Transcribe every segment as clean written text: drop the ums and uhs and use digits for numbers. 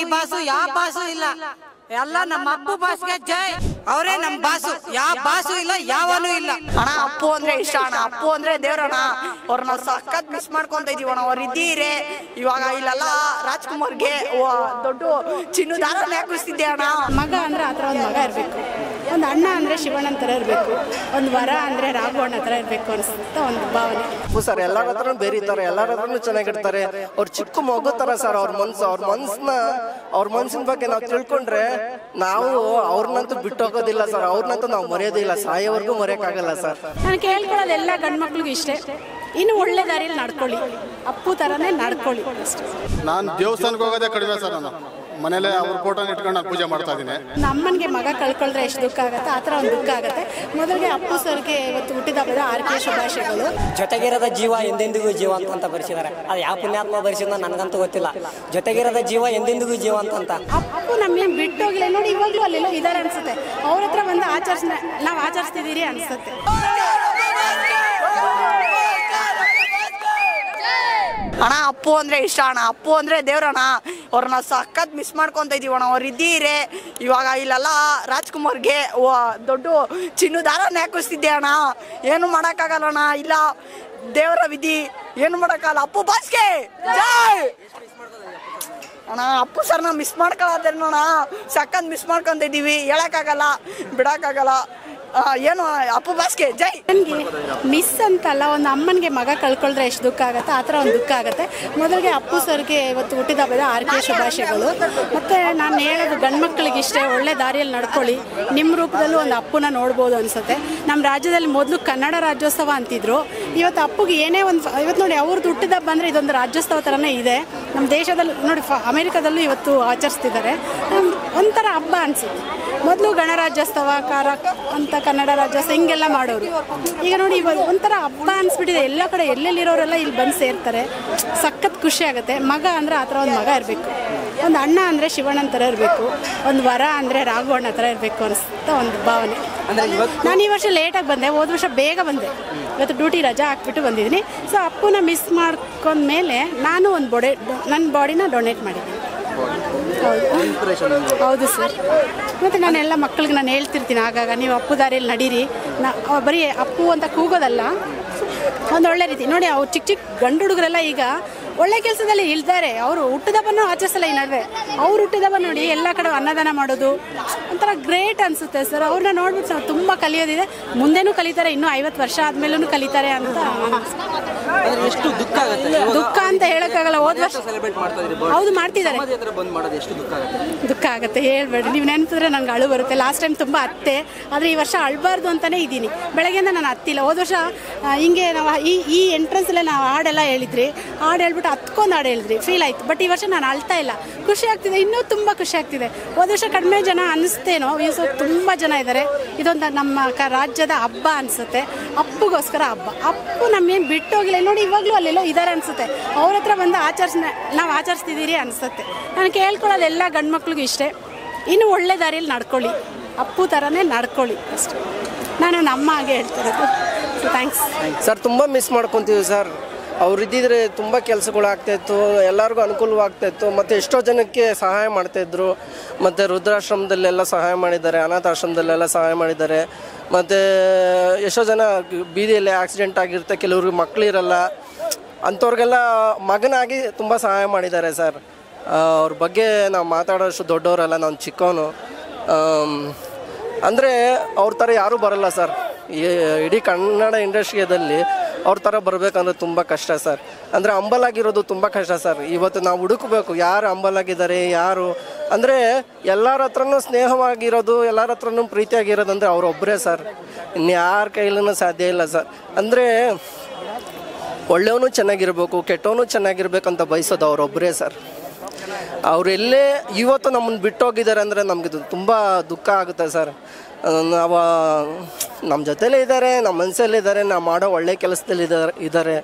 ಈ ಬಾಸು ಯಾವ ಬಾಸು ಇಲ್ಲ, ಎಲ್ಲ ನಮ್ಮ ಅಪ್ಪು ಬಾಸ್ಗೆ ಜೈ. ಅವರೇ ನಮ್ಮ ಬಾಸು, ಯಾವ ಬಾಸು ಇಲ್ಲ, ಯಾವನು ಇಲ್ಲ. ಅಣ್ಣ ಅಪ್ಪು ಅಂದ್ರೆ ಇಷ್ಟ ಅಣ್ಣ, ಅಪ್ಪು ಅಂದ್ರೆ ದೇವ್ರಣ್ಣ. ಅವ್ರನ್ನ ಸಖತ್ ಮಿಸ್ ಮಾಡ್ಕೊಂತ ಇದೀವಣ್ಣ. ಅವ್ರು ಇದ್ದೀರಿ ಇವಾಗ ಇಲ್ಲೆಲ್ಲ ರಾಜ್ಕುಮಾರ್ಗೆ ದೊಡ್ಡ ಚಿನ್ನು ದಾರನೇ ಹಾಕಿಸ್ತಿದ್ದೆ ಅಣ್ಣ. ಮಗ ಅಂದ್ರೆ ಆ ಥರ ಒಂದು ಮಗ ಇರಬೇಕು, ಒಂದು ಅಣ್ಣ ಅಂದರೆ ಶಿವಣ್ಣನ ಥರ ಇರಬೇಕು, ಒಂದು ವರ ಅಂದರೆ ರಾಘವಣ್ಣ ಥರ ಇರಬೇಕು ಅನ್ಸುತ್ತೆ ಒಂದು ಭಾವನೆ. ಸರ್ ಎಲ್ಲರ ಹತ್ರನೂ ಬೇರಿತಾರೆ, ಎಲ್ಲರ ಹತ್ರನೂ ಚೆನ್ನಾಗಿರ್ತಾರೆ. ಅವ್ರು ಚಿಕ್ಕ ಮಗು ಥರ ಸರ್. ಅವ್ರ ಮನ್ಸಿನ ಬಗ್ಗೆ ನಾವು ತಿಳ್ಕೊಂಡ್ರೆ ನಾವು ಅವ್ರನ್ನಂತೂ ಬಿಟ್ಟು ಹೋಗೋದಿಲ್ಲ ಸರ್. ಅವ್ರನ್ನಂತೂ ನಾವು ಮರೆಯೋದಿಲ್ಲ, ಸಾಯೋವರೆಗೂ ಮರೆಯೋಕ್ಕಾಗಲ್ಲ ಸರ್. ನಾನು ಕೇಳ್ಕೊಳ್ಳೋದು ಎಲ್ಲ ಗಂಡು ಮಕ್ಳಿಗೂ ಇಷ್ಟೇ, ಇನ್ನು ಒಳ್ಳೆ ದಾರಿಯಲ್ಲಿ ನಡ್ಕೊಳ್ಳಿ, ಅಪ್ಪು ಥರನೇ ನಡ್ಕೊಳ್ಳಿ ಅಷ್ಟೇ. ನಾನು ದೇವಸ್ಥಾನಕ್ಕೆ ಹೋಗೋದೇ ಕಡಿಮೆ ಸರ್. ನಾನು ಮನೇಲೆ ಅವ್ರ ಫೋಟೋನ ಇಟ್ಕೊಂಡು ನಾನು ಪೂಜೆ ಮಾಡ್ತಾ ಇದ್ದೀನಿ. ನಮ್ಮನಿಗೆ ಮಗ ಕಳ್ಕೊಳ್ರೆ ಎಷ್ಟು ದುಃಖ ಆಗುತ್ತೆ, ಆ ಥರ ಒಂದು ದುಃಖ ಆಗುತ್ತೆ. ಮೊದಲಿಗೆ ಅಪ್ಪು ಸರ್ಗೆ ಇವತ್ತು ಹುಟ್ಟಿದ ಹಬ್ಬದ ಆರ್ಕೆ ಶುಭಾಶಯಗಳು. ಜೊತೆಗಿರದ ಜೀವ ಎಂದೆಂದಿಗೂ ಜೀವ ಅಂತ ಬರೆಸಿದ್ದಾರೆ. ಅದು ಯಾವ ಪುಣ್ಯಾತ್ಮ ಬರೆಸಿದ ನನಗಂತೂ ಗೊತ್ತಿಲ್ಲ. ಜೊತೆಗಿರದ ಜೀವ ಎಂದೆಂದಿಗೂ ಜೀವ ಅಂತ ಅಪ್ಪು ನಮ್ಗೇನು ಬಿಟ್ಟು ಹೋಗಿಲ್ಲ ನೋಡಿ, ಇವಾಗಲೂ ಅಲ್ಲೆಲ್ಲೋ ಇದ್ದಾರೆ ಅನ್ಸುತ್ತೆ. ಅವ್ರ ಹತ್ರ ಬಂದು ನಾವು ಆಚರಿಸ್ತಿದ್ದೀರಿ ಅನ್ಸುತ್ತೆ. ಅಣ್ಣ ಅಪ್ಪು ಅಂದ್ರೆ ಇಷ್ಟ ಅಣ್ಣ, ಅಪ್ಪು ಅಂದ್ರೆ ದೇವ್ರಣ್ಣ. ಅವ್ರನ್ನ ಸಖತ್ ಮಿಸ್ ಮಾಡ್ಕೊಂತ ಇದೀವಣ್ಣ. ಅವ್ರು ಇದ್ದೀರಿ ಇವಾಗ ಇಲ್ಲೆಲ್ಲ ರಾಜ್ಕುಮಾರ್ಗೆ ದೊಡ್ಡ ಚಿನ್ನು ದಾರನೇ ಹಾಕಿಸ್ತಿದ್ದೆ ಅಣ್ಣ. ಏನು ಮಾಡೋಕ್ಕಾಗಲ್ಲಣ್ಣ, ಇಲ್ಲ ದೇವರ ವಿಧಿ, ಏನು ಮಾಡೋಕ್ಕಾಗಲ್ಲ. ಅಪ್ಪು ಬಾಸ್ಗೆ ಜೈ ಅಣ್ಣ. ಅಪ್ಪು ಸರ್ನ ಮಿಸ್ ಮಾಡ್ಕೊಳ್ಳೋದೇನೋಣ, ಸಖತ್ ಮಿಸ್ ಮಾಡ್ಕೊಂತ ಇದೀವಿ. ಹೇಳಕ್ಕಾಗಲ್ಲ, ಬಿಡಕ್ಕಾಗಲ್ಲ. ಏನು ಅಪ್ಪು ಬಾಸ್ಗೆ ಜೈ. ನನಗೆ ಮಿಸ್ ಅಂತಲ್ಲ, ಒಂದು ಅಮ್ಮನಿಗೆ ಮಗ ಕಳ್ಕೊಳ್ರೆ ಎಷ್ಟು ದುಃಖ ಆಗುತ್ತೆ, ಆ ಥರ ಒಂದು ದುಃಖ ಆಗುತ್ತೆ. ಮೊದಲಿಗೆ ಅಪ್ಪು ಸರ್ಗೆ ಇವತ್ತು ಹುಟ್ಟಿದ ಹಬ್ಬದ ಆರ್ಕೆ ಶುಭಾಶಯಗಳು. ಮತ್ತು ನಾನು ಹೇಳೋದು ಗಂಡು ಮಕ್ಕಳಿಗೆ ಇಷ್ಟೇ, ಒಳ್ಳೆ ದಾರಿಯಲ್ಲಿ ನಡ್ಕೊಳ್ಳಿ. ನಿಮ್ಮ ರೂಪದಲ್ಲೂ ಒಂದು ಅಪ್ಪನ ನೋಡ್ಬೋದು ಅನಿಸುತ್ತೆ. ನಮ್ಮ ರಾಜ್ಯದಲ್ಲಿ ಮೊದಲು ಕನ್ನಡ ರಾಜ್ಯೋತ್ಸವ ಅಂತಿದ್ರು. ಇವತ್ತು ಅಪ್ಪುಗೆ ಏನೇ ಒಂದು ಇವತ್ತು ನೋಡಿ ಅವ್ರದ್ದು ಹುಟ್ಟಿದ ಹಬ್ಬ ಅಂದರೆ ಇದೊಂದು ರಾಜ್ಯೋತ್ಸವ ಥರನೇ ಇದೆ. ನಮ್ಮ ದೇಶದಲ್ಲಿ ನೋಡಿ ಅಮೆರಿಕದಲ್ಲೂ ಇವತ್ತು ಆಚರಿಸ್ತಿದ್ದಾರೆ. ಒಂಥರ ಹಬ್ಬ ಅನಿಸುತ್ತೆ. ಮೊದಲು ಗಣರಾಜ್ಯೋತ್ಸವ ಅಂತ ಕನ್ನಡ ರಾಜ್ಯೋತ್ಸವ ಹಿಂಗೆಲ್ಲ ಮಾಡೋರು. ಈಗ ನೋಡಿ ಇವಾಗ ಒಂಥರ ಹಬ್ಬ ಅನಿಸ್ಬಿಟ್ಟಿದೆ. ಎಲ್ಲ ಕಡೆ ಎಲ್ಲೆಲ್ಲಿರೋರೆಲ್ಲ ಇಲ್ಲಿ ಬಂದು ಸೇರ್ತಾರೆ. ಸಖತ್ ಖುಷಿ ಆಗುತ್ತೆ. ಮಗ ಅಂದರೆ ಆ ಥರ ಒಂದು ಮಗ ಇರಬೇಕು, ಒಂದು ಅಣ್ಣ ಅಂದರೆ ಶಿವಣ್ಣನ ಥರ ಇರಬೇಕು, ಒಂದು ವರ ಅಂದರೆ ರಾಘವಣ್ಣ ಥರ ಇರಬೇಕು ಅನಿಸುತ್ತೆ ಒಂದು ಭಾವನೆ. ನಾನು ಈ ವರ್ಷ ಲೇಟಾಗಿ ಬಂದೆ, ಹೋದ ವರ್ಷ ಬೇಗ ಬಂದೆ. ಇವತ್ತು ಡ್ಯೂಟಿ ರಜಾ ಹಾಕ್ಬಿಟ್ಟು ಬಂದಿದ್ದೀನಿ. ಸೊ ಅಪ್ಪುನ ಮಿಸ್ ಮಾಡ್ಕೊಂಡ್ಮೇಲೆ ನಾನು ಒಂದು ನನ್ನ ಬಾಡಿನ ಡೊನೇಟ್ ಮಾಡಿದ್ದೀನಿ. ಹೌದು ಸರ್. ಮತ್ತು ನಾನೆಲ್ಲ ಮಕ್ಕಳಿಗೆ ನಾನು ಹೇಳ್ತಿರ್ತೀನಿ ಆಗಾಗ, ನೀವು ಅಪ್ಪು ದಾರಿಯಲ್ಲಿ ನಡೀರಿ. ಬರೀ ಅಪ್ಪು ಅಂತ ಕೂಗೋದಲ್ಲ, ಒಂದು ಒಳ್ಳೆ ರೀತಿ ನೋಡಿ. ಅವ್ರು ಚಿಕ್ಕ ಚಿಕ್ಕ ಗಂಡು ಹುಡುಗರೆಲ್ಲ ಈಗ ಒಳ್ಳೆ ಕೆಲಸದಲ್ಲಿ ಇಳ್ತಾರೆ. ಅವರು ಹುಟ್ಟಿದಬ್ಬನೂ ಆಚರಿಸಲ್ಲ ಈ ನಡುವೆ. ಅವ್ರು ಹುಟ್ಟಿದಬ್ಬ ನೋಡಿ ಎಲ್ಲ ಕಡೆ ಅನ್ನದಾನ ಮಾಡೋದು ಒಂಥರ ಗ್ರೇಟ್ ಅನಿಸುತ್ತೆ ಸರ್. ಅವ್ರನ್ನ ನೋಡ್ಬಿಟ್ಟು ನಾವು ತುಂಬ ಕಲಿಯೋದಿದೆ. ಮುಂದೆನೂ ಕಲಿತಾರೆ, ಇನ್ನೂ 50 ವರ್ಷ ಆದಮೇಲೂ ಕಲಿತಾರೆ ಅಂತ. ಎಷ್ಟು ದುಃಖ ಆಗುತ್ತೆ, ದುಃಖ ಅಂತ ಹೇಳೋಕ್ಕಾಗಲ್ಲ. ಹೋದ ವರ್ಷ ಹೌದು ಮಾಡ್ತಿದ್ದಾರೆ, ದುಃಖ ಆಗುತ್ತೆ. ಹೇಳ್ಬೇಡ್ರಿ, ನೀವು ನೆನಪಿದ್ರೆ ನಂಗೆ ಅಳು ಬರುತ್ತೆ. ಲಾಸ್ಟ್ ಟೈಮ್ ತುಂಬ ಅತ್ತೆ, ಆದರೆ ಈ ವರ್ಷ ಅಳಬಾರ್ದು ಅಂತಲೇ ಇದ್ದೀನಿ. ಬೆಳಗ್ಗೆಯಿಂದ ನಾನು ಹತ್ತಿಲ್ಲ. ಹೋದ ವರ್ಷ ಹಿಂಗೆ ನಾವು ಈ ಎಂಟ್ರೆನ್ಸಲ್ಲೇ ನಾವು ಹಾಡೆಲ್ಲ ಹೇಳಿದ್ರಿ, ಹಾಡು ಹೇಳ್ಬಿಟ್ಟು ಹತ್ಕೊಂಡು ಹಾಡು ಹೇಳಿದ್ರಿ, ಫೀಲ್ ಆಯಿತು. ಬಟ್ ಈ ವರ್ಷ ನಾನು ಅಳ್ತಾ ಇಲ್ಲ, ಖುಷಿ ಆಗ್ತಿದೆ, ಇನ್ನೂ ತುಂಬ ಖುಷಿ ಆಗ್ತಿದೆ. ಹೋದ ವರ್ಷ ಕಡಿಮೆ ಜನ ಅನಿಸ್ತೇನೋ, ಈ ವರ್ಷ ತುಂಬ ಜನ ಇದ್ದಾರೆ. ಇದೊಂದು ನಮ್ಮ ರಾಜ್ಯದ ಹಬ್ಬ ಅನಿಸುತ್ತೆ. ಅಪ್ಪುಗೋಸ್ಕರ ಹಬ್ಬ. ಅಪ್ಪು ನಮ್ಗೇನು ಬಿಟ್ಟು ಹೋಗಿಲ್ಲ ನೋಡಿ, ಇವಾಗಲೂ ಅಲ್ಲೆಲ್ಲೋ ಇದ್ದಾರೆ ಅನಿಸುತ್ತೆ. ಅವ್ರ ಹತ್ರ ಬಂದು ನಾವು ಆಚರಿಸ್ತಿದ್ದೀರಿ ಅನಿಸುತ್ತೆ. ನಾನು ಕೇಳ್ಕೊಳ್ಳೋದು ಎಲ್ಲ ಗಂಡು ಮಕ್ಳಿಗೂ ಇಷ್ಟೇ, ಇನ್ನು ಒಳ್ಳೆ ದಾರಿಯಲ್ಲಿ ನಡ್ಕೊಳ್ಳಿ, ಅಪ್ಪು ಥರನೇ ನಡ್ಕೊಳ್ಳಿ ಅಷ್ಟೇ. ನಾನು ನಮ್ಮ ಹಾಗೆ ಹೇಳ್ತಿರೋದು. Thanks sir. ತುಂಬ ಮಿಸ್ ಮಾಡ್ಕೊತೀವಿ ಸರ್. ಅವ್ರು ಇದ್ದಿದ್ರೆ ತುಂಬ ಕೆಲಸಗಳು ಆಗ್ತಾಯಿತ್ತು, ಎಲ್ಲರಿಗೂ ಅನುಕೂಲವಾಗ್ತಾಯಿತ್ತು. ಮತ್ತು ಎಷ್ಟೋ ಜನಕ್ಕೆ ಸಹಾಯ ಮಾಡ್ತಾಯಿದ್ರು. ಮತ್ತು ವೃದ್ಧಾಶ್ರಮದಲ್ಲೆಲ್ಲ ಸಹಾಯ ಮಾಡಿದ್ದಾರೆ, ಅನಾಥಾಶ್ರಮದಲ್ಲೆಲ್ಲ ಸಹಾಯ ಮಾಡಿದ್ದಾರೆ. ಮತ್ತು ಎಷ್ಟೋ ಜನ ಬೀದಿಯಲ್ಲಿ ಆಕ್ಸಿಡೆಂಟ್ ಆಗಿರುತ್ತೆ, ಕೆಲವ್ರಿಗೆ ಮಕ್ಕಳಿರಲ್ಲ, ಅಂಥವ್ರಿಗೆಲ್ಲ ಮಗನಾಗಿ ತುಂಬ ಸಹಾಯ ಮಾಡಿದ್ದಾರೆ ಸರ್. ಅವ್ರ ಬಗ್ಗೆ ನಾವು ಮಾತಾಡೋಷ್ಟು ದೊಡ್ಡವರಲ್ಲ, ನಾನು ಚಿಕ್ಕವನು. ಅಂದರೆ ಅವ್ರ ಥರ ಯಾರೂ ಬರಲ್ಲ ಸರ್. ಇಡೀ ಕನ್ನಡ ಇಂಡಸ್ಟ್ರಿಯದಲ್ಲಿ ಅವ್ರ ಥರ ಬರಬೇಕಂದ್ರೆ ತುಂಬ ಕಷ್ಟ ಸರ್. ಅಂದರೆ ಹಂಬಲಾಗಿರೋದು ತುಂಬ ಕಷ್ಟ ಸರ್. ಇವತ್ತು ನಾವು ಹುಡುಕಬೇಕು ಯಾರು ಹಂಬಲಾಗಿದ್ದಾರೆ, ಯಾರು ಅಂದರೆ ಎಲ್ಲರ ಹತ್ರನೂ ಸ್ನೇಹವಾಗಿರೋದು, ಎಲ್ಲರ ಹತ್ರನೂ ಪ್ರೀತಿಯಾಗಿರೋದು ಅಂದರೆ ಅವರೊಬ್ಬರೇ ಸರ್. ಇನ್ಯಾರ ಕೈಲೂ ಸಾಧ್ಯ ಇಲ್ಲ ಸರ್. ಅಂದರೆ ಒಳ್ಳೆಯವನು ಚೆನ್ನಾಗಿರ್ಬೇಕು, ಕೆಟ್ಟವನು ಚೆನ್ನಾಗಿರ್ಬೇಕಂತ ಬಯಸೋದು ಅವರೊಬ್ಬರೇ ಸರ್. ಅವರೆಲ್ಲೇ ಇವತ್ತು ನಮ್ಮನ್ನು ಬಿಟ್ಟೋಗಿದ್ದಾರೆ ಅಂದರೆ ನಮಗಿದು ತುಂಬ ದುಃಖ ಆಗುತ್ತೆ ಸರ್. ನಾವು ನಮ್ಮ ಜೊತೆಲೇ ಇದ್ದಾರೆ, ನಮ್ಮ ಮನಸ್ಸಲ್ಲೇ ಇದ್ದಾರೆ, ನಾವು ಮಾಡೋ ಒಳ್ಳೆ ಕೆಲಸದಲ್ಲಿ ಇದ್ದಾರೆ.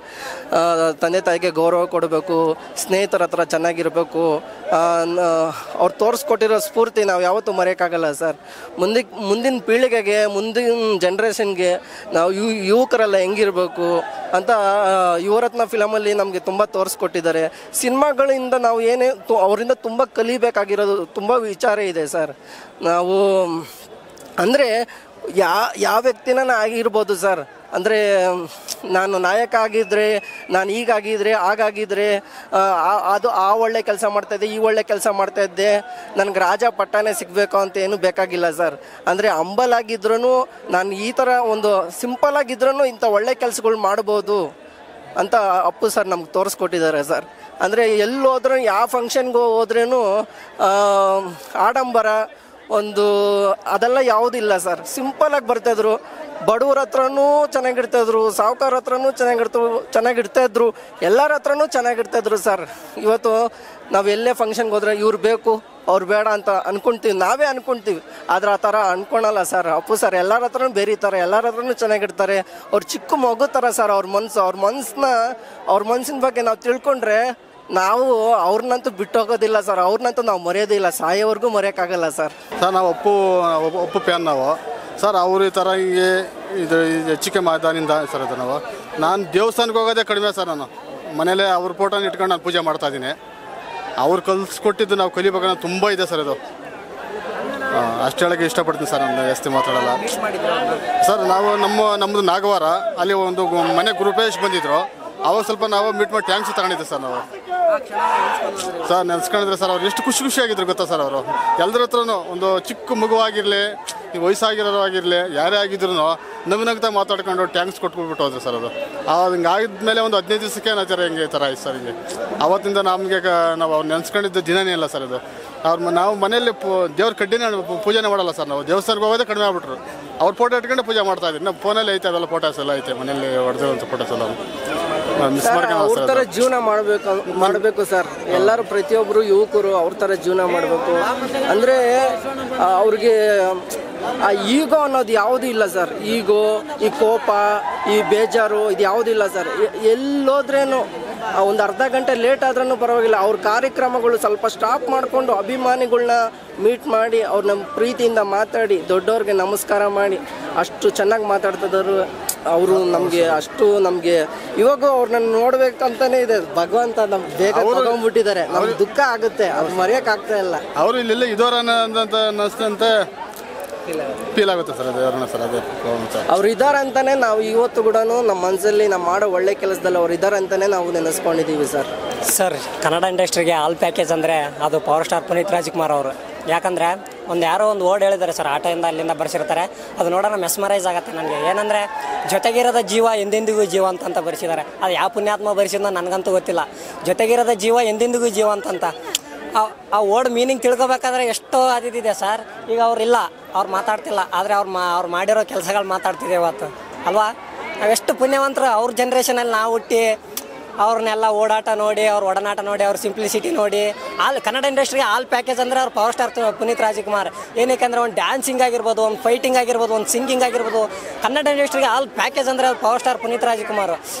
ತಂದೆ ತಾಯಿಗೆ ಗೌರವ ಕೊಡಬೇಕು, ಸ್ನೇಹಿತರ ಹತ್ರ ಚೆನ್ನಾಗಿರಬೇಕು. ಅವ್ರು ತೋರಿಸ್ಕೊಟ್ಟಿರೋ ಸ್ಫೂರ್ತಿ ನಾವು ಯಾವತ್ತೂ ಮರೆಯೋಕ್ಕಾಗಲ್ಲ ಸರ್. ಮುಂದಿನ ಪೀಳಿಗೆಗೆ, ಮುಂದಿನ ಜನ್ರೇಷನ್ಗೆ ನಾವು ಯುವಕರೆಲ್ಲ ಹೆಂಗಿರಬೇಕು ಅಂತ ಯುವರತ್ನ ಫಿಲಮಲ್ಲಿ ನಮಗೆ ತುಂಬ ತೋರಿಸ್ಕೊಟ್ಟಿದ್ದಾರೆ. ಸಿನಿಮಾಗಳಿಂದ ನಾವು ಏನೇ ಅವರಿಂದ ತುಂಬ ಕಲಿಬೇಕಾಗಿರೋದು ತುಂಬ ವಿಚಾರ ಇದೆ ಸರ್. ನಾವು ಅಂದರೆ ಯಾವ ವ್ಯಕ್ತಿನ ಆಗಿರ್ಬೋದು ಸರ್. ಅಂದರೆ ನಾನು ನಾಯಕ ಆಗಿದ್ದರೆ, ನಾನು ಈಗಾಗಿದ್ದರೆ, ಆಗಾಗಿದ್ದರೆ ಅದು ಆ ಒಳ್ಳೆ ಕೆಲಸ ಮಾಡ್ತಾಯಿದ್ದೆ, ಈ ಒಳ್ಳೆ ಕೆಲಸ ಮಾಡ್ತಾಯಿದ್ದೆ, ನನಗೆ ರಾಜ ಪಟ್ಟಾನೇ ಸಿಗಬೇಕು ಅಂತ ಏನೂ ಬೇಕಾಗಿಲ್ಲ ಸರ್. ಅಂದರೆ ಅಂಬಲಾಗಿದ್ರೂ ನಾನು ಈ ಥರ ಒಂದು ಸಿಂಪಲ್ ಆಗಿದ್ರೂ ಇಂಥ ಒಳ್ಳೆ ಕೆಲಸಗಳು ಮಾಡ್ಬೋದು ಅಂತ ಅಪ್ಪು ಸರ್ ನಮ್ಗೆ ತೋರಿಸ್ಕೊಟ್ಟಿದ್ದಾರೆ ಸರ್. ಅಂದರೆ ಎಲ್ಲಿ ಹೋದ್ರೂ, ಯಾವ ಫಂಕ್ಷನ್ಗೆ ಹೋದ್ರೂ ಆಡಂಬರ ಒಂದು ಅದೆಲ್ಲ ಯಾವುದಿಲ್ಲ ಸರ್. ಸಿಂಪಲಾಗಿ ಬರ್ತಾಯಿದ್ರು. ಬಡವ್ರ ಹತ್ರನೂ ಚೆನ್ನಾಗಿರ್ತಾಯಿದ್ರು, ಸಾಹುಕಾರ ಹತ್ರನೂ ಚೆನ್ನಾಗಿರ್ತಾಯಿದ್ರು, ಎಲ್ಲರ ಹತ್ರನೂ ಚೆನ್ನಾಗಿರ್ತಾಯಿದ್ರು ಸರ್. ಇವತ್ತು ನಾವು ಎಲ್ಲೇ ಫಂಕ್ಷನ್ಗೆ ಹೋದ್ರೆ ಇವ್ರು ಬೇಕು, ಅವ್ರು ಬೇಡ ಅಂತ ಅನ್ಕೊಳ್ತೀವಿ, ನಾವೇ ಅನ್ಕೊಳ್ತೀವಿ. ಆದರೆ ಆ ಥರ ಅನ್ಕೊಳಲ್ಲ ಸರ್. ಅಪ್ಪು ಸರ್ ಎಲ್ಲರ ಹತ್ರನೂ ಬೇರೀತಾರೆ, ಎಲ್ಲರ ಹತ್ರನೂ ಚೆನ್ನಾಗಿರ್ತಾರೆ. ಅವ್ರು ಚಿಕ್ಕ ಮಗು ಥರ ಸರ್. ಅವ್ರ ಮನಸ್ಸಿನ ಬಗ್ಗೆ ನಾವು ತಿಳ್ಕೊಂಡ್ರೆ ನಾವು ಅವ್ರನ್ನಂತೂ ಬಿಟ್ಟೋಗೋದಿಲ್ಲ ಸರ್. ಅವ್ರನ್ನಂತೂ ನಾವು ಮರೆಯೋದಿಲ್ಲ, ಸಾಯೋವರೆಗೂ ಮರೆಯೋಕ್ಕಾಗಲ್ಲ ಸರ್. ನಾವು ಒಪ್ಪು ಫ್ಯಾನ್ ನಾವು ಸರ್. ಅವರು ಈ ಥರ ಹಿಂಗೆ ಇದು ಹೆಚ್ಚಿಗೆ ಮಾತಾನಿಂದ ಸರ್. ಅದು ನಾನು ದೇವಸ್ಥಾನಕ್ಕೆ ಹೋಗೋದೇ ಕಡಿಮೆ ಸರ್. ನಾನು ಮನೇಲೇ ಅವ್ರ ಫೋಟೋನ ಇಟ್ಕೊಂಡು ನಾನು ಪೂಜೆ ಮಾಡ್ತಾಯಿದ್ದೀನಿ. ಅವ್ರು ಕಲಿಸ್ಕೊಟ್ಟಿದ್ದು ನಾವು ಕಲಿಬೇಕನ್ನೋ ತುಂಬ ಇದೆ ಸರ್. ಇದು ಅಷ್ಟು ಹೇಳೋಕ್ಕೆ ಇಷ್ಟಪಡ್ತೀನಿ ಸರ್. ನಾನು ಜಾಸ್ತಿ ಮಾತಾಡಲ್ಲ ಸರ್. ನಾವು ನಮ್ಮದು ನಾಗವಾರ ಅಲ್ಲಿ ಒಂದು ಮನೆ ಗುರುಪೇಶ್ ಬಂದಿದ್ರು. ಅವಾಗ ಸ್ವಲ್ಪ ನಾವು ಮೀಟ್ ಮಾಡಿ ಟ್ಯಾಂಕ್ಸ್ ತಗೊಂಡಿದ್ದೆ ಸರ್. ನಾವು ಸರ್ ನೆನೆಸ್ಕೊಂಡಿದ್ರೆ ಸರ್, ಅವ್ರು ಎಷ್ಟು ಖುಷಿಯಾಗಿದ್ರು ಗೊತ್ತಾ ಸರ್. ಅವರು ಎಲ್ಲರ ಹತ್ರನೂ ಒಂದು ಚಿಕ್ಕ ಮಗುವಾಗಿರಲಿ, ಈ ವಯಸ್ಸಾಗಿರೋರು ಆಗಿರಲಿ, ಯಾರೇ ಆಗಿದ್ರು ನಗ್ನಗ್ತಾ ಮಾತಾಡ್ಕೊಂಡು ಟ್ಯಾಂಕ್ಸ್ ಕೊಟ್ಬಿಟ್ಟು ಹೋದ್ರು ಸರ್. ಅದು ಹಿಂಗೆ ಆಗಿದ್ಮೇಲೆ ಒಂದು 15 ದಿವಸಕ್ಕೆ ಏನಾಯ್ತಾರೆ ಹಿಂಗೆ ಈ ಥರ ಆಯ್ತು ಸರ್. ಹಿಂಗೆ ಅವತ್ತಿಂದ ನಮಗೆ ನಾವು ಅವ್ರು ನೆನೆಸ್ಕೊಂಡಿದ್ದ ದಿನನೇ ಇಲ್ಲ ಸರ್. ಇದು ನಾವು ಮನೆಯಲ್ಲಿ ದೇವ್ರ ಕಡ್ಡಿನೇ ಪೂಜೆನೇ ಮಾಡಲ್ಲ ಸರ್. ನಾವು ದೇವಸ್ಥಾನಕ್ಕೆ ಹೋಗೋದೇ ಕಡಿಮೆ ಆಗ್ಬಿಟ್ರು. ಅವ್ರ ಫೋಟೋ ಇಟ್ಕೊಂಡು ಪೂಜೆ ಮಾಡ್ತಾ ಇದ್ದೀವಿ. ನಮ್ಮ ಫೋನಲ್ಲಿ ಐತೆ ಅದೆಲ್ಲ ಫೋಟೋಸ್ ಎಲ್ಲ ಐತೆ, ಮನೆಯಲ್ಲಿ ಹೊಡೆದಿರುವಂಥ ಫೋಟೋಸ್ ಎಲ್ಲ ಮಿಸ್ ಮಾಡ್ಕೊಂಡು ಅವ್ರ ಥರ ಜೀವನ ಮಾಡಬೇಕು ಸರ್. ಎಲ್ಲರೂ ಪ್ರತಿಯೊಬ್ಬರು ಯುವಕರು ಅವ್ರ ಥರ ಜೀವನ ಮಾಡಬೇಕು. ಅಂದರೆ ಅವ್ರಿಗೆ ಆ ಈಗೋ ಅನ್ನೋದು ಯಾವುದೂ ಇಲ್ಲ ಸರ್. ಈಗೋ, ಈ ಕೋಪ, ಈ ಬೇಜಾರು ಇದು ಯಾವುದೂ ಇಲ್ಲ ಸರ್. ಎಲ್ಲೋದ್ರೇನು ಒಂದು ಅರ್ಧ ಗಂಟೆ ಲೇಟ್ ಆದ್ರೂ ಪರವಾಗಿಲ್ಲ, ಅವ್ರ ಕಾರ್ಯಕ್ರಮಗಳು ಸ್ವಲ್ಪ ಸ್ಟಾಪ್ ಮಾಡಿಕೊಂಡು ಅಭಿಮಾನಿಗಳನ್ನ ಮೀಟ್ ಮಾಡಿ ಅವ್ರು ನಮ್ಮ ಪ್ರೀತಿಯಿಂದ ಮಾತಾಡಿ ದೊಡ್ಡವ್ರಿಗೆ ನಮಸ್ಕಾರ ಮಾಡಿ ಅಷ್ಟು ಚೆನ್ನಾಗಿ ಮಾತಾಡ್ತಿದ್ರು ಅವರು. ನಮಗೆ ಇವಾಗ ಅವ್ರನ್ನ ನೋಡ್ಬೇಕಂತಾನೆ ಇದೆ. ಭಗವಂತ ನಮ್ಗೆ ಬೇಗ ತಗೊಂಡ್ಬಿಟ್ಟಿದ್ದಾರೆ. ನಮ್ಗೆ ದುಃಖ ಆಗುತ್ತೆ, ಅದು ಮರೆಯೋಕ್ಕಾಗ್ತಾ ಇಲ್ಲ. ಅವರು ಇಲ್ಲೆಲ್ಲ ಇದೋರನ್ನ ಅನ್ನಿಸ್ತಂತೆ ಫೀಲ್ ಆಗುತ್ತೆ ಸರ್. ಅದು ಸರ್, ಅದೇ ಅವ್ರು ಇದ್ದಾರೆ ಅಂತಾನೆ ನಾವು ಇವತ್ತು ಕೂಡ ನಮ್ಮ ಮನಸ್ಸಲ್ಲಿ ನಾವು ಮಾಡೋ ಒಳ್ಳೆ ಕೆಲಸದಲ್ಲಿ ಅವ್ರು ಇದ್ದಾರೆ ಅಂತಾನೆ ನಾವು ನೆನೆಸ್ಕೊಂಡಿದ್ದೀವಿ ಸರ್. ಸರ್, ಕನ್ನಡ ಇಂಡಸ್ಟ್ರಿಗೆ ಆಲ್ ಪ್ಯಾಕೇಜ್ ಅಂದರೆ ಅದು ಪವರ್ ಸ್ಟಾರ್ ಪುನೀತ್ ರಾಜ್ಕುಮಾರ್ ಅವರು. ಯಾಕಂದರೆ ಯಾರೋ ಒಂದು ವರ್ಡ್ ಹೇಳಿದ್ದಾರೆ ಸರ್, ಆಟದಿಂದ ಅಲ್ಲಿಂದ ಬರ್ಸಿರ್ತಾರೆ. ಅದು ನೋಡೋಣ ಮೆಸ್ಮರೈಸ್ ಆಗುತ್ತೆ ನನಗೆ. ಏನಂದರೆ ಜೊತೆಗಿರೋದ ಜೀವ ಎಂದೆಂದಿಗೂ ಜೀವ ಅಂತ ಬರ್ಸಿದ್ದಾರೆ. ಅದು ಯಾವ ಪುಣ್ಯಾತ್ಮ ಬರ್ಸಿದ್ನೋ ನನಗಂತೂ ಗೊತ್ತಿಲ್ಲ. ಜೊತೆಗಿರೋದ ಜೀವ ಎಂದೆಂದಿಗೂ ಜೀವ ಅಂತ ಆ ವರ್ಡ್ ಮೀನಿಂಗ್ ತಿಳ್ಕೊಬೇಕಾದ್ರೆ ಎಷ್ಟೋ ಅದಿದೆ ಸರ್. ಈಗ ಅವ್ರಿಲ್ಲ, ಅವ್ರು ಮಾತಾಡ್ತಿಲ್ಲ, ಆದರೆ ಅವ್ರು ಮಾಡಿರೋ ಕೆಲಸಗಳು ಮಾತಾಡ್ತಿದೆ ಇವತ್ತು ಅಲ್ವಾ. ನಾವೆಷ್ಟು ಪುಣ್ಯವಂತರು. ಅವ್ರ ಜನ್ರೇಷನಲ್ಲಿ ನಾವು ಹುಟ್ಟಿ ಅವ್ರನ್ನೆಲ್ಲ ಓಡಾಟ ನೋಡಿ, ಅವ್ರ ಒಡನಾಟ ನೋಡಿ, ಅವ್ರ ಸಿಂಪ್ಲಿಸಿಟಿ ನೋಡಿ. ಕನ್ನಡ ಇಂಡಸ್ಟ್ರಿಗೆ ಆಲ್ ಪ್ಯಾಕೇಜ್ ಅಂದರೆ ಅವ್ರು ಪವರ್ ಸ್ಟಾರ್ ಪುನೀತ್ ರಾಜ್ಕುಮಾರ್. ಏನಕ್ಕೆ ಅಂದರೆ ಒಂದು ಡ್ಯಾನ್ಸಿಂಗ್ ಆಗಿರ್ಬೋದು, ಒಂದು ಫೈಟಿಂಗ್ ಆಗಿರ್ಬೋದು, ಒಂದು ಸಿಂಗಿಂಗ್ ಆಗಿರ್ಬೋದು. ಕನ್ನಡ ಇಂಡಸ್ಟ್ರಿಗೆ ಆಲ್ ಪ್ಯಾಕೇಜ್ ಅಂದರೆ ಅವ್ರು ಪವರ್ ಸ್ಟಾರ್ ಪುನೀತ್ ರಾಜ್ಕುಮಾರ್.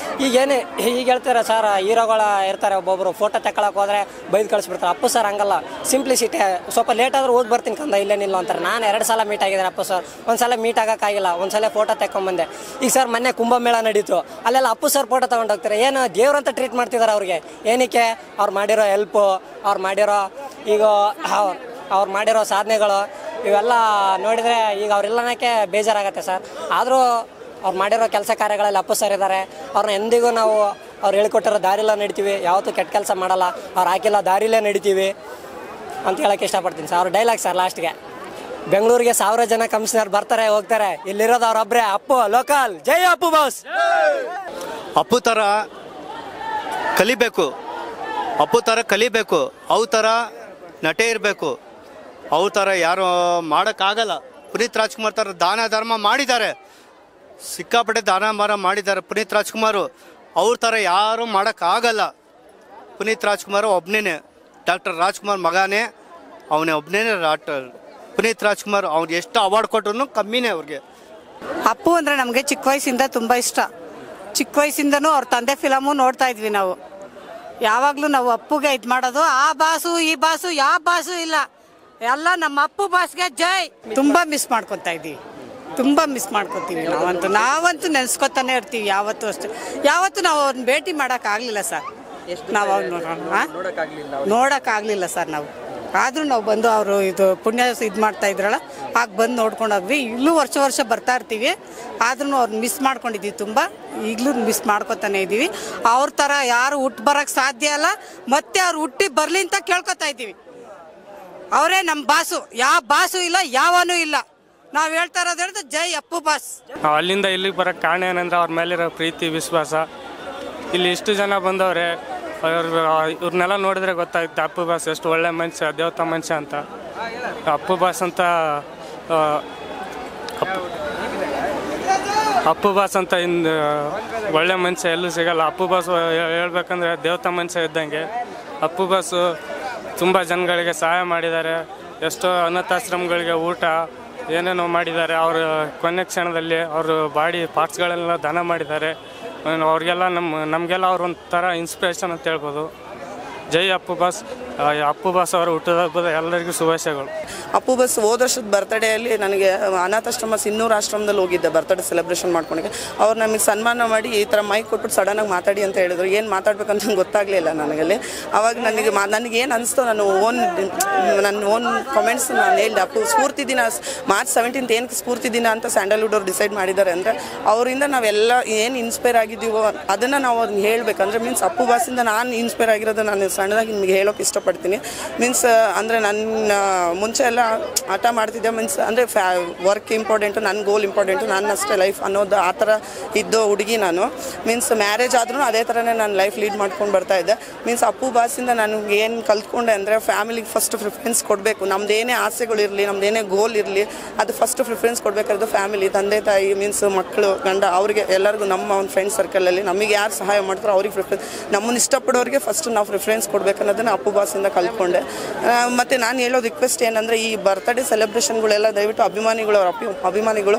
ಈಗ ಹೇಳ್ತಾರೆ ಸರ್, ಹೀರೋಗಳ ಇರ್ತಾರೆ ಒಬ್ಬೊಬ್ಬರು ಫೋಟೋ ತಗೊಳಕ್ಕೆ ಹೋದರೆ ಬೈದು ಕಳಿಸ್ಬಿಡ್ತಾರೆ. ಅಪ್ಪು ಸರ್ ಹಂಗಲ್ಲ, ಸಿಂಪ್ಲಿಸಿಟಿ. ಸ್ವಲ್ಪ ಲೇಟ್ ಆದರೂ ಹೋಗಿ ಬರ್ತೀನಿ ಕಂದ, ಇಲ್ಲೇನಿಲ್ಲ ಅಂತಾರೆ. ನಾನು 2 ಸಲ ಮೀಟ್ ಆಗಿದ್ದೇನೆ ಅಪ್ಪು ಸರ್. ಒಂದು ಸಲ ಮೀಟ್ ಆಗೋಕ್ಕಾಗಿಲ್ಲ, ಒಂದು ಸಲ ಫೋಟೋ ತಗೊಂಬಂದೆ. ಈಗ ಸರ್ ಮೊನ್ನೆ ಕುಂಭಮೇಳ ನಡೀತು, ಅಲ್ಲೆಲ್ಲ ಅಪ್ಪು ಸರ್ ಫೋಟೋ ತೊಗೊಂಡೋಗ್ತಾರೆ. ಏನು ದೇವ್ರಂತ ಟ್ರೀಟ್ ಮಾಡ್ತಿದ್ದಾರೆ ಅವ್ರಿಗೆ. ಏನಕ್ಕೆ? ಅವ್ರು ಮಾಡಿರೋ ಹೆಲ್ಪು, ಅವ್ರು ಮಾಡಿರೋ ಸಾಧನೆಗಳು ಇವೆಲ್ಲ ನೋಡಿದರೆ ಈಗ ಅವರೆಲ್ಲನಕ್ಕೆ ಬೇಜಾರಾಗತ್ತೆ ಸರ್. ಆದರೂ ಅವ್ರು ಮಾಡಿರೋ ಕೆಲಸ ಕಾರ್ಯಗಳಲ್ಲಿ ಅಪ್ಪು ಸರ್ ಇದ್ದಾರೆ. ಅವ್ರನ್ನ ಎಂದಿಗೂ ನಾವು ಅವ್ರು ಹೇಳ್ಕೊಟ್ಟಿರೋ ದಾರಿಲ್ಲ ನಡಿತೀವಿ, ಯಾವತ್ತೂ ಕೆಟ್ಟ ಕೆಲಸ ಮಾಡಲ್ಲ. ಅವ್ರು ಹಾಕಿಲ್ಲ ದಾರಿಲೇ ನಡಿತೀವಿ ಅಂತ ಹೇಳೋಕ್ಕೆ ಇಷ್ಟಪಡ್ತೀನಿ ಸರ್. ಅವ್ರ ಡೈಲಾಗ್ ಸರ್ ಲಾಸ್ಟ್ಗೆ, ಬೆಂಗಳೂರಿಗೆ 1000 ಜನ ಕಮಿಷನರ್ ಬರ್ತಾರೆ ಹೋಗ್ತಾರೆ, ಇಲ್ಲಿರೋದು ಅವ್ರೊಬ್ಬರೇ ಅಪ್ಪು ಲೋಕಲ್. ಜೈ ಅಪ್ಪು ಬಾಸ್. ಅಪ್ಪು ಥರ ಕಲಿಬೇಕು, ಅಪ್ಪು ಥರ ಕಲಿಬೇಕು. ಅವ್ರ ಥರ ನಟೇ ಇರಬೇಕು. ಅವ್ರ ಥರ ಯಾರು ಮಾಡೋಕ್ಕಾಗಲ್ಲ. ಪುನೀತ್ ರಾಜ್ಕುಮಾರ್ ಥರ ದಾನ ಧರ್ಮ ಮಾಡಿದ್ದಾರೆ, ಸಿಕ್ಕಾಪಟ್ಟೆ ದಾನ ಧರ್ಮ ಮಾಡಿದ್ದಾರೆ ಪುನೀತ್ ರಾಜ್ಕುಮಾರು. ಅವ್ರ ಥರ ಯಾರು ಮಾಡೋಕ್ಕಾಗಲ್ಲ. ಪುನೀತ್ ರಾಜ್ಕುಮಾರ್ ಒಬ್ಬನೇ, ಡಾಕ್ಟರ್ ರಾಜ್ಕುಮಾರ್ ಮಗನೇ, ಅವನೇ ಒಬ್ಬನೇ ಡಾಕ್ಟರ್. ಪುನೀತ್ ರಾಜ್ಕುಮಾರ್ ಅವ್ರು ಎಷ್ಟು ಅವಾರ್ಡ್ ಕೊಟ್ರು ಕಮ್ಮಿನೇ ಅವ್ರಿಗೆ. ಅಪ್ಪು ಅಂದರೆ ನಮಗೆ ಚಿಕ್ಕ ವಯಸ್ಸಿಂದ ತುಂಬ ಇಷ್ಟ. ಚಿಕ್ಕ ವಯಸ್ಸಿಂದನೂ ಅವ್ರ ತಂದೆ ಫಿಲಮು ನೋಡ್ತಾ ಇದ್ವಿ ನಾವು. ಯಾವಾಗಲೂ ನಾವು ಅಪ್ಪುಗೆ ಇದು ಮಾಡೋದು. ಆ ಬಾಸು ಈ ಬಾಸು ಯಾವ ಬಾಸು ಇಲ್ಲ, ಎಲ್ಲ ನಮ್ಮ ಅಪ್ಪು ಬಾಸ್ಗೆ ಜೈ. ತುಂಬ ಮಿಸ್ ಮಾಡ್ಕೊತಾ ಇದ್ದೀವಿ, ತುಂಬ ಮಿಸ್ ಮಾಡ್ಕೊತೀವಿ. ನಾವಂತೂ ನೆನೆಸ್ಕೊತಾನೆ ಇರ್ತೀವಿ ಯಾವತ್ತೂ ಅಷ್ಟೇ. ಯಾವತ್ತೂ ನಾವು ಅವ್ರನ್ನ ಭೇಟಿ ಮಾಡೋಕ್ಕಾಗಲಿಲ್ಲ ಸರ್. ನಾವು ಅವ್ರು ನೋಡೋಕ್ಕಾಗಲಿಲ್ಲ ಸರ್ ನಾವು. ಆದರೂ ನಾವು ಬಂದು ಅವರು ಇದು ಪುಣ್ಯ ಇದು ಮಾಡ್ತಾ ಇದ್ರಲ್ಲ, ಆಗ ಬಂದು ನೋಡ್ಕೊಂಡು ಹೋಗ್ವಿ. ಇಲ್ಲೂ ವರ್ಷ ಬರ್ತಾ ಇರ್ತೀವಿ. ಆದ್ರೂ ಅವ್ರನ್ನ ಮಿಸ್ ಮಾಡ್ಕೊಂಡಿದ್ದೀವಿ ತುಂಬ. ಈಗಲೂ ಮಿಸ್ ಮಾಡ್ಕೊತಾನೆ ಇದ್ದೀವಿ. ಅವ್ರ ಥರ ಯಾರು ಹುಟ್ಟು ಬರೋಕ್ಕೆ ಸಾಧ್ಯ ಇಲ್ಲ. ಮತ್ತೆ ಅವ್ರು ಹುಟ್ಟಿ ಬರಲಿ ಅಂತ ಕೇಳ್ಕೊತಾ ಇದ್ದೀವಿ. ಅವರೇ ನಮ್ಮ ಬಾಸು, ಯಾವ ಬಾಸು ಇಲ್ಲ, ಯಾವನೂ ಇಲ್ಲ. ನಾವು ಹೇಳ್ತಾ ಇರೋದು ಹೇಳಿದ್ರೆ ಜೈ ಅಪ್ಪು ಬಾಸ್. ಅಲ್ಲಿಂದ ಇಲ್ಲಿಗೆ ಬರೋಕ್ಕೆ ಕಾರಣ ಏನಂದ್ರೆ ಅವ್ರ ಮೇಲಿರೋ ಪ್ರೀತಿ ವಿಶ್ವಾಸ. ಇಲ್ಲಿ ಇಷ್ಟು ಜನ ಬಂದವ್ರೆ, ಇವ್ರನ್ನೆಲ್ಲ ನೋಡಿದ್ರೆ ಗೊತ್ತಾಗುತ್ತೆ ಅಪ್ಪು ಬಾಸ್ ಎಷ್ಟು ಒಳ್ಳೆ ಮನುಷ್ಯ, ದೇವತಾ ಮನುಷ್ಯ ಅಂತ. ಅಪ್ಪು ಬಾಸ್ ಅಂತ ಅಪ್ಪು ಬಾಸ್ ಅಂತ ಇಂದು ಒಳ್ಳೆ ಮನುಷ್ಯ ಎಲ್ಲೂ ಸಿಗಲ್ಲ. ಅಪ್ಪು ಬಾಸ್ ಹೇಳ್ಬೇಕಂದ್ರೆ ದೇವತಾ ಮನುಷ್ಯ ಇದ್ದಂಗೆ. ಅಪ್ಪು ಬಾಸು ತುಂಬ ಜನಗಳಿಗೆ ಸಹಾಯ ಮಾಡಿದ್ದಾರೆ. ಎಷ್ಟೋ ಅನಾಥಾಶ್ರಮಗಳಿಗೆ ಊಟ ಏನೇನೋ ಮಾಡಿದ್ದಾರೆ. ಅವರು ಕೊನೆ ಕ್ಷಣದಲ್ಲಿ ಅವರು ಬಾಡಿ ಪಾರ್ಟ್ಸ್ಗಳೆಲ್ಲ ದಾನ ಮಾಡಿದ್ದಾರೆ. ಅವ್ರಿಗೆಲ್ಲ ನಮಗೆಲ್ಲ ಅವ್ರು ಒಂಥರ ಇನ್ಸ್ಪಿರೇಷನ್ ಅಂತ ಹೇಳ್ಬೋದು. ಜೈ ಅಪ್ಪು ಬಾಸ್. ಅಪ್ಪು ಬಾಸ್ ಅವರ ಹುಟ್ಟುಹಬ್ಬದ ಎಲ್ಲರಿಗೂ ಶುಭಾಶಯಗಳು. ಅಪ್ಪು ಬಾಸ್ ಹೋದ ವರ್ಷದ ಬರ್ತಡೇಯಲ್ಲಿ ನನಗೆ ಅನಾಥಾಶ್ರಮ ಸಿನ್ನೂರು ಆಶ್ರಮದಲ್ಲಿ ಹೋಗಿದ್ದೆ ಬರ್ತಡೇ ಸೆಲೆಬ್ರೇಷನ್ ಮಾಡ್ಕೊಳಕ್ಕೆ. ಅವ್ರು ನಮಗೆ ಸನ್ಮಾನ ಮಾಡಿ ಈ ಥರ ಮೈಕ್ ಕೊಟ್ಬಿಟ್ಟು ಸಡನ್ನಾಗಿ ಮಾತಾಡಿ ಅಂತ ಹೇಳಿದ್ರು. ಏನು ಮಾತಾಡ್ಬೇಕಂತ ಗೊತ್ತಾಗಲಿಲ್ಲ ನನಗಲ್ಲಿ. ಅವಾಗ ನನಗೇನು ಅನಿಸ್ತು, ನನ್ನ ಓನ್ ಕಮೆಂಟ್ಸ್ ನಾನು ಹೇಳಿದೆ. ಅಪ್ಪು ಸ್ಫೂರ್ತಿ ದಿನ ಮಾರ್ಚ್ 17 ಏನಕ್ಕೆ ಸ್ಫೂರ್ತಿ ದಿನ ಅಂತ ಸ್ಯಾಂಡಲ್ವುಡ್ ಅವ್ರು ಡಿಸೈಡ್ ಮಾಡಿದ್ದಾರೆ ಅಂದರೆ, ಅವರಿಂದ ನಾವೆಲ್ಲ ಏನು ಇನ್ಸ್ಪೈರ್ ಆಗಿದ್ದೀವೋ ಅದನ್ನು ನಾವು ಅವ್ರನ್ನ ಹೇಳಬೇಕಂದ್ರೆ ಮೀನ್ಸ್ ಅಪ್ಪು ಬಾಸಿಂದ ನಾನು ಇನ್ಸ್ಪೈರ್ ಆಗಿರೋದು ನಾನು ಸಣ್ಣದಾಗಿ ನಿಮಗೆ ಹೇಳೋಕೆ ಇಷ್ಟಪಡ್ತೀನಿ. ಮೀನ್ಸ್ ಅಂದರೆ ನನ್ನ ಮುಂಚೆ ಎಲ್ಲ ಆಟ ಮಾಡ್ತಿದ್ದೆ. ಮೀನ್ಸ್ ಅಂದರೆ ವರ್ಕ್ ಇಂಪಾರ್ಟೆಂಟು, ನನ್ನ ಗೋಲ್ ಇಂಪಾರ್ಟೆಂಟು, ನನ್ನ ಅಷ್ಟೇ ಲೈಫ್ ಅನ್ನೋದು ಆ ಥರ ಇದ್ದೋ ಹುಡುಗಿ ನಾನು. ಮೀನ್ಸ್ ಮ್ಯಾರೇಜ್ ಆದ್ರೂ ಅದೇ ಥರನೇ ನಾನು ಲೈಫ್ ಲೀಡ್ ಮಾಡ್ಕೊಂಡು ಬರ್ತಾ ಇದ್ದೆ. ಮೀನ್ಸ್ ಅಪ್ಪು ಬಾಸಿಂದ ನನಗೆ ಏನು ಕಲ್ತ್ಕೊಂಡೆ ಅಂದರೆ ಫ್ಯಾಮಿಲಿಗೆ ಫಸ್ಟ್ ಪ್ರಿಫರೆನ್ಸ್ ಕೊಡಬೇಕು. ನಮ್ಮದೇನೇ ಆಸೆಗಳಿರಲಿ, ನಮ್ಮದೇನೇ ಗೋಲ್ ಇರಲಿ, ಅದು ಫಸ್ಟ್ ಪ್ರಿಫರೆನ್ಸ್ ಕೊಡಬೇಕಾದ್ರೆ ಫ್ಯಾಮಿಲಿ, ತಂದೆ ತಾಯಿ, ಮೀನ್ಸ್ ಮಕ್ಕಳು, ಗಂಡ, ಅವ್ರಿಗೆ ಎಲ್ಲರಿಗೂ ನಮ್ಮ ಒಂದು ಫ್ರೆಂಡ್ ಸರ್ಕಲಲ್ಲಿ ನಮಗೆ ಯಾರು ಸಹಾಯ ಮಾಡ್ತಾರೋ ಅವ್ರಿಗೆ ಪ್ರಿಫರೆನ್ಸ್, ನಮ್ಮನ್ನು ಇಷ್ಟಪಡೋರಿಗೆ ಫಸ್ಟ್ ನಾವು ಪ್ರಿಫರೆನ್ಸ್ ಕೊಡಬೇಕನ್ನೋದನ್ನು ಅಪ್ಪು ಬಾಸಿಂದ ಕಲ್ತ್ಕೊಂಡೆ. ಮತ್ತು ನಾನು ಹೇಳೋ ರಿಕ್ವೆಸ್ಟ್ ಏನಂದರೆ, ಈ ಬರ್ತ್ಡೇ ಸೆಲೆಬ್ರೇಷನ್ಗಳೆಲ್ಲ ದಯವಿಟ್ಟು ಅಭಿಮಾನಿಗಳು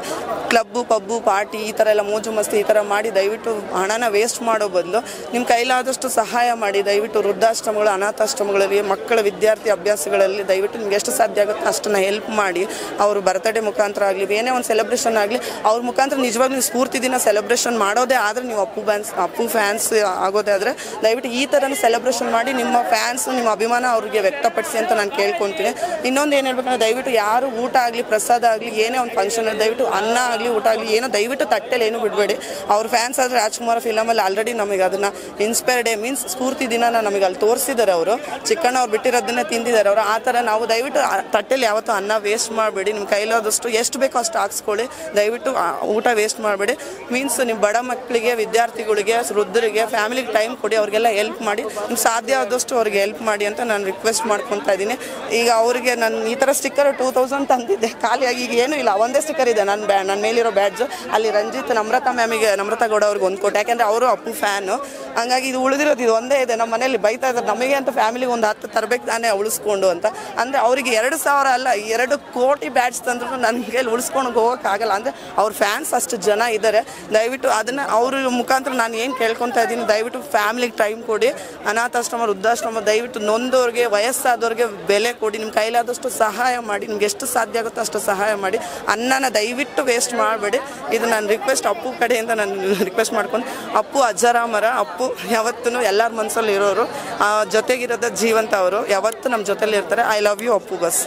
ಕ್ಲಬ್ಬು, ಪಬ್ಬು, ಪಾರ್ಟಿ ಈ ಥರ ಎಲ್ಲ ಮೋಜು ಮಸ್ತಿ ಈ ಥರ ಮಾಡಿ ದಯವಿಟ್ಟು ಹಣನ ವೇಸ್ಟ್ ಮಾಡೋ ಬದಲು ನಿಮ್ಮ ಕೈಲಾದಷ್ಟು ಸಹಾಯ ಮಾಡಿ. ದಯವಿಟ್ಟು ವೃದ್ಧಾಶ್ರಮಗಳು, ಅನಾಥಾಶ್ರಮಗಳಲ್ಲಿ, ಮಕ್ಕಳ ವಿದ್ಯಾರ್ಥಿ ಅಭ್ಯಾಸಗಳಲ್ಲಿ ದಯವಿಟ್ಟು ನಿಮ್ಗೆ ಎಷ್ಟು ಸಾಧ್ಯ ಆಗುತ್ತೆ ಅಷ್ಟನ್ನು ಹೆಲ್ಪ್ ಮಾಡಿ. ಅವರು ಬರ್ತ್ಡೇ ಮುಖಾಂತರ ಆಗಲಿ, ಏನೇ ಒಂದು ಸೆಲೆಬ್ರೇಷನ್ ಆಗಲಿ, ಅವ್ರ ಮುಖಾಂತರ ನಿಜವಾಗ್ಲೂ ಸ್ಫೂರ್ತಿ ದಿನ ಸೆಲೆಬ್ರೇಷನ್ ಮಾಡೋದೇ ಆದರೆ, ನೀವು ಅಪ್ಪು ಫ್ಯಾನ್ಸ್ ಆಗೋದೇ ಆದರೆ ದಯವಿಟ್ಟು ಈ ಥರನೂ ಸೆಲೆಬ್ರೇಷನ್ ಮಾಡಿ ನಿಮ್ಮ ಫ್ಯಾನ್ಸ್, ನಿಮ್ಮ ಅಭಿಮಾನ ಅವ್ರಿಗೆ ವ್ಯಕ್ತಪಡಿಸಿ ಅಂತ ನಾನು ಕೇಳ್ಕೊತೀನಿ. ಇನ್ನೊಂದು ಏನು ಹೇಳ್ಬೇಕಂದ್ರೆ, ದಯವಿಟ್ಟು ಯಾರು ಊಟ ಆಗಲಿ, ಪ್ರಸಾದ ಆಗಲಿ, ಏನೇ ಒಂದು ಫಂಕ್ಷನ್ ದಯವಿಟ್ಟು ಅನ್ನ ಆಗಲಿ, ಊಟ ಆಗಲಿ, ಏನೋ ದಯವಿಟ್ಟು ತಟ್ಟೆಲಿ ಏನೂ ಬಿಡಬೇಡಿ. ಅವ್ರ ಫ್ಯಾನ್ಸ್ ಆದರೆ ರಾಜ್ಕುಮಾರ್ ಫಿಲಮಲ್ಲಿ ಆಲ್ರೆಡಿ ನಮಗೆ ಅದನ್ನು ಇನ್ಸ್ಪೈರ್ ಡೇ ಮೀನ್ಸ್ ಸ್ಫೂರ್ತಿ ದಿನನ ನಮಗೆ ಅಲ್ಲಿ ತೋರಿಸಿದ್ದಾರೆ. ಅವರು ಚಿಕ್ಕಣ್ಣ ಅವ್ರು ಬಿಟ್ಟಿರೋದನ್ನೇ ತಿಂದಿದ್ದಾರೆ ಅವರು. ಆ ಥರ ನಾವು ದಯವಿಟ್ಟು ತಟ್ಟೆಲಿ ಯಾವತ್ತೂ ಅನ್ನ ವೇಸ್ಟ್ ಮಾಡಬೇಡಿ. ನಿಮ್ಮ ಕೈಲಾದಷ್ಟು ಎಷ್ಟು ಬೇಕೋ ಅಷ್ಟು ಹಾಕ್ಸ್ಕೊಳ್ಳಿ. ದಯವಿಟ್ಟು ಊಟ ವೇಸ್ಟ್ ಮಾಡಬೇಡಿ. ಮೀನ್ಸ್ ನಿಮ್ಮ ಬಡ ಮಕ್ಕಳಿಗೆ, ವಿದ್ಯಾರ್ಥಿಗಳಿಗೆ, ವೃದ್ಧರಿಗೆ, ಫ್ಯಾಮಿಲಿಗೆ ಟೈಮ್ ಕೊಡಿ. ಅವ್ರಿಗೆಲ್ಲ ಹೆಲ್ಪ್ ಮಾಡಿ. ನಿಮ್ಗೆ ಸಾಧ್ಯ ಆದಷ್ಟು ಅವ್ರಿಗೆ ಹೆಲ್ಪ್ ಮಾಡಿ ಅಂತ ನಾನು ರಿಕ್ವೆಸ್ಟ್ ಮಾಡ್ಕೊತಾ ಇದ್ದೀನಿ. ಈಗ ಅವರಿಗೆ ನಾನು ಈ ಥರ ಸ್ಟಿಕ್ಕರ್ 2000 ತಂದಿದ್ದೆ, ಖಾಲಿಯಾಗಿ ಈಗ ಏನೂ ಇಲ್ಲ. ಒಂದೇ ಸ್ಟಿಕ್ಕರ್ ಇದೆ ನನ್ನ ಮೇಲಿರೋ ಬ್ಯಾಡ್ಜು. ಅಲ್ಲಿ ರಂಜಿತ್, ನಮ್ರತಾ ಗೌಡ ಅವ್ರಿಗೆ ಒಂದು ಕೊಟ್ಟೆ, ಯಾಕೆಂದರೆ ಅವರು ಅಪ್ಪು ಫ್ಯಾನು. ಹಂಗಾಗಿ ಇದು ಉಳಿದಿರೋದು ಇದು ಒಂದೇ ಇದೆ. ನಮ್ಮ ಮನೇಲಿ ಬೈತಾ ಇದ್ದಾರೆ, ನಮಗೆ ಅಂತ ಫ್ಯಾಮಿಲಿಗೆ ಒಂದು 10 ತರಬೇಕು ತಾನೇ ಉಳಿಸ್ಕೊಂಡು ಅಂತ. ಅಂದರೆ ಅವರಿಗೆ 2,000 ಅಲ್ಲ 2 ಕೋಟಿ ಬ್ಯಾಡ್ಜ್ ತಂದ್ರೂ ನನಗೆ ಉಳಿಸ್ಕೊಂಡು ಹೋಗೋಕ್ಕಾಗಲ್ಲ. ಅಂದರೆ ಅವ್ರ ಫ್ಯಾನ್ಸ್ ಅಷ್ಟು ಜನ ಇದ್ದಾರೆ. ದಯವಿಟ್ಟು ಅದನ್ನು ಅವ್ರ ಮುಖಾಂತರ ನಾನು ಏನು ಕೇಳ್ಕೊತಾ ಇದ್ದೀನಿ, ದಯವಿಟ್ಟು ಫ್ಯಾಮಿಲಿಗೆ ಟೈಮ್ ಕೊಡಿ. ಅನಾಥಾಶ್ರಮ, ವೃದ್ಧಾಶ್ರಮ ದಯವಿಟ್ಟು ನೊಂದವ್ರಿಗೆ, ವಯಸ್ಸಾದವ್ರಿಗೆ ಬೆಲೆ ಕೊಡಿ. ನಿಮ್ಮ ಕೈಲಾದಷ್ಟು ಸಹಾಯ ಮಾಡಿ. ನಿಮ್ಗೆ ಎಷ್ಟು ಸಾಧ್ಯ ಆಗುತ್ತೋ ಅಷ್ಟು ಸಹಾಯ ಮಾಡಿ. ಅನ್ನನ ದಯವಿಟ್ಟು ವೇಸ್ಟ್ ಮಾಡಬೇಡಿ. ಇದು ನನ್ನ ರಿಕ್ವೆಸ್ಟ್ ಅಪ್ಪು ಕಡೆಯಿಂದ ನಾನು ರಿಕ್ವೆಸ್ಟ್ ಮಾಡ್ಕೊಂಡು. ಅಪ್ಪು ಅಜ್ಜರಾಮರ, ಅಪ್ಪು ಯಾವತ್ತೂ ಎಲ್ಲರ ಮನಸ್ಸಲ್ಲಿ ಇರೋರು, ಜೊತೆಗಿರೋದ ಜೀವಂತ. ಅವರು ಯಾವತ್ತೂ ನಮ್ಮ ಜೊತೆಲಿ ಇರ್ತಾರೆ. I love you Appu bus.